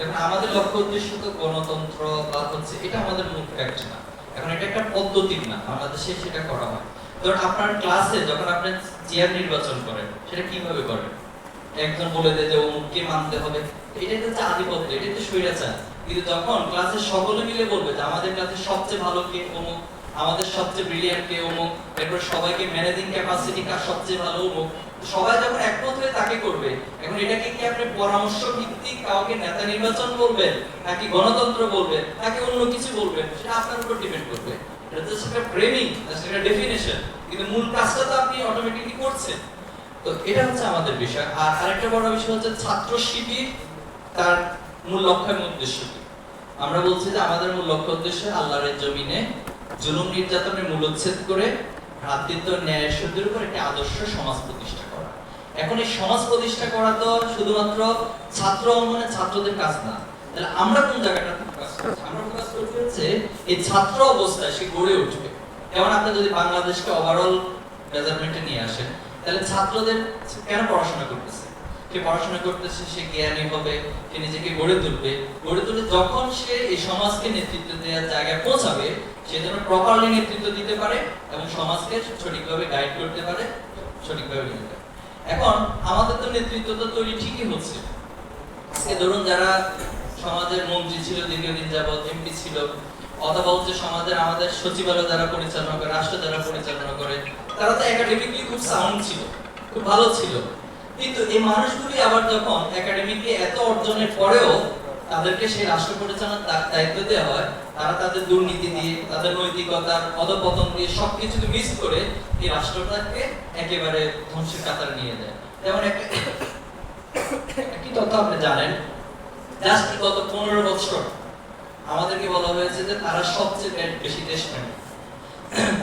এখন আমাদের লক্ষ্য উদ্দেশ্য তো গণতন্ত্র বা হচ্ছে এটা আমাদের মূল ফ্যাক্ট না। এখন এটা একটা পদ্ধতি না, বাংলাদেশে সেটা করা হয়। ধরুন আপনার ক্লাসে যখন আপনি চেয়ার নির্বাচন করেন, সেটা কিভাবে করেন? একজন বলে দেয় যে অমুককে মানতে হবে, এটাই হচ্ছে আধিপত্য, এটাই তো স্বৈরাচার। কিন্তু যখন ক্লাসে সকলে মিলে বলবে যে আমাদের ক্লাসে সবচেয়ে ভালো কে অমুক, আমাদের সবচেয়ে ব্রিলিয়ান্ট কে অমুক, এরপর সবাইকে ম্যানেজিং ক্যাপাসিটি কার সবচেয়ে ভালো অমুক, সবাই যখন একমত হয়ে তাকে করবে। এখন এটাকে কি আপনি পরামর্শ ভিত্তিক কাউকে নেতা নির্বাচন বলবেন, নাকি গণতন্ত্র বলবেন, নাকি অন্য কিছু বলবেন, সেটা আপনার উপর ডিপেন্ড করবে। এটা তো একটা ফ্রেমিং, একটা ডেফিনিশন, কিন্তু মূল কাজটা তো আপনি অটোমেটিকলি করছেন। তো এটা হচ্ছে আমাদের বিষয়। আর আরেকটা বড় বিষয় হচ্ছে ছাত্র শিবির তার মূল লক্ষ্য এবং উদ্দেশ্য কি। আমরা বলছি যে আমাদের মূল লক্ষ্য উদ্দেশ্য আল্লাহর জমিনে জুলুম নির্যাতনের মূলোচ্ছেদ করে ভ্রাতৃত্ব ন্যায় সত্যের উপর একটা আদর্শ সমাজ প্রতিষ্ঠা করা। এখন এই সমাজ প্রতিষ্ঠা করা তো শুধুমাত্র ছাত্র আন্দোলনের ছাত্রদের কাজ না। তাহলে আমরা কোন জায়গাটা ফোকাস করছি? আমরা ফোকাস করতে হচ্ছে এই ছাত্র অবস্থায় সে গড়ে উঠবে। যেমন আপনি যদি বাংলাদেশকে ওভারঅল মেজারমেন্টে নিয়ে আসেন, তাহলে ছাত্রদের কেন পড়াশোনা করতেছে? সে পড়াশোনা করতেছে, সে জ্ঞানী হবে, সে নিজেকে গড়ে তুলবে। গড়ে তুলে যখন সে এই সমাজকে নেতৃত্ব দেওয়ার জায়গায় পৌঁছাবে, সে যেন প্রপারলি নেতৃত্ব দিতে পারে এবং সমাজকে সঠিকভাবে গাইড করতে পারে, সঠিকভাবে নিতে পারে। এখন আমাদের তো নেতৃত্ব তো তৈরি ঠিকই হচ্ছে। আজকে ধরুন যারা সমাজের মন্ত্রী ছিল দীর্ঘদিন যাবত, এমপি ছিল, অথবা হচ্ছে সমাজের আমাদের সচিবালয় যারা পরিচালনা করে, রাষ্ট্র যারা পরিচালনা করে, তারা তো একাডেমিকলি খুব সাউন্ড ছিল, খুব ভালো ছিল। কিন্তু এই মানুষগুলি আবার যখন একাডেমিকলি এত অর্জনের পরেও তাদেরকে সেই রাষ্ট্র পরিচালনার দায়িত্ব দেওয়া হয়, তারা তাদের দুর্নীতি দিয়ে, তাদের নৈতিকতার অধপতন দিয়ে সবকিছুকে মিস করে এই রাষ্ট্রটাকে একেবারে ধ্বংসের কাতারে নিয়ে যায়। যেমন একটি তথ্য আপনি জানেন, জাস্ট গত 15 বছর আমাদেরকে বলা হয়েছে যে তারা সবচেয়ে বেশি দেশপ্রেমিক,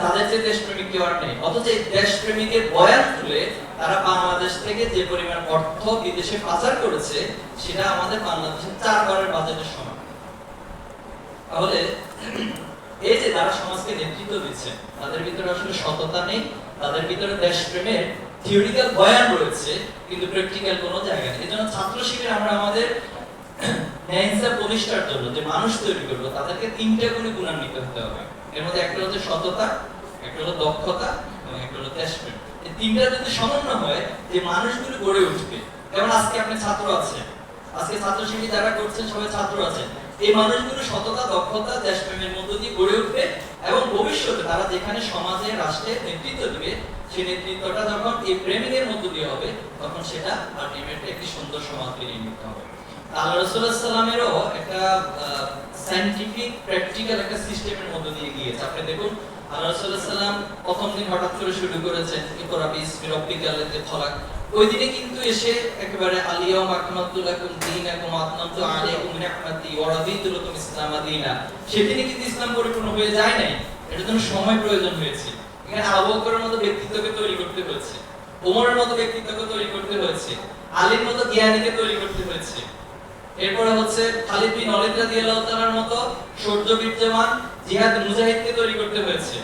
তাদের যে দেশপ্রেমিক কেউ আর নেই। অথচ এই দেশপ্রেমিকের বয়ান তুলে তারা বাংলাদেশ থেকে যে পরিমাণ অর্থ বিদেশে পাচার করেছে, সেটা আমাদের বাংলাদেশের 4 বারের বাজেটের সমান। তাহলে এই যে তারা সমাজকে নেতৃত্ব দিচ্ছে, তাদের ভিতরে আসলে সততা নেই, তাদের ভিতরে দেশপ্রেমের থিওরিক্যাল বয়ান রয়েছে, কিন্তু প্র্যাকটিক্যাল কোনো জায়গা নেই। এজন্য ছাত্র শিবির আমরা আমাদের ন্যায়িনসাফ প্রতিষ্ঠার জন্য যে মানুষ তৈরি করবো, তাদেরকে 3টে গুণে গুণান্বিত হতে হবে। এর মধ্যে একটা হচ্ছে সততা, একটা হলো দক্ষতা এবং একটা হলো দেশপ্রেম। এই 3টা যদি সমন্বয় হয়, যে মানুষগুলো গড়ে উঠবে। যেমন আজকে আপনি ছাত্র আছেন, আজকে ছাত্র শিবির যারা করছেন সবাই ছাত্র আছেন, এই মানুষগুলো সততা, দক্ষতা, দেশপ্রেমের মধ্য দিয়ে গড়ে উঠবে এবং ভবিষ্যতে তারা যেখানে সমাজে, রাষ্ট্রে নেতৃত্ব দিবে, সেই নেতৃত্বটা যখন এই প্রেমিকের মধ্য দিয়ে হবে, তখন সেটা আলটিমেটলি একটি সুন্দর সমাজকে নির্মিত হবে। আল্লাহ রাসূলুল্লাহ সাল্লাল্লাহু আলাইহি ওয়াসাল্লামেরও একটা সায়েন্টিফিক প্র্যাকটিক্যাল একটা সিস্টেমের মধ্য দিয়ে গিয়েছে। আপনি দেখুন আল্লাহ রাসূলুল্লাহ সাল্লাম প্রথম দিন হঠাৎ করে শুরু করেছেন ইকরা বিসমি রাব্বিকাল লাযী খলাক। ওই দিনে কিন্তু এসে একেবারে আলিয়াউমা আকমালতু লাকুম দীনাকুম ওয়া আতমামতু আলাইকুম নি'মাতি ওয়া রাদিতু লাকুম ইসলামা দীনা। সেদিনে কিন্তু ইসলাম পরিপূর্ণ হয়ে যায় নাই, এটার জন্য সময় প্রয়োজন হয়েছে। এখানে আবু বকরের মতো ব্যক্তিত্বকে তৈরি করতে হয়েছে, ওমরের মতো ব্যক্তিত্বকে তৈরি করতে হয়েছে, আলীর মতো জ্ঞানীকে তৈরি করতে হয়েছে। এরপরে হচ্ছে খালিদ বিন ওয়ালিদ রাদিয়াল্লাহু তাআলার মতো শৌর্য বীর্যমান জিহাদ মুজাহিদকে তৈরি করতে হয়েছে।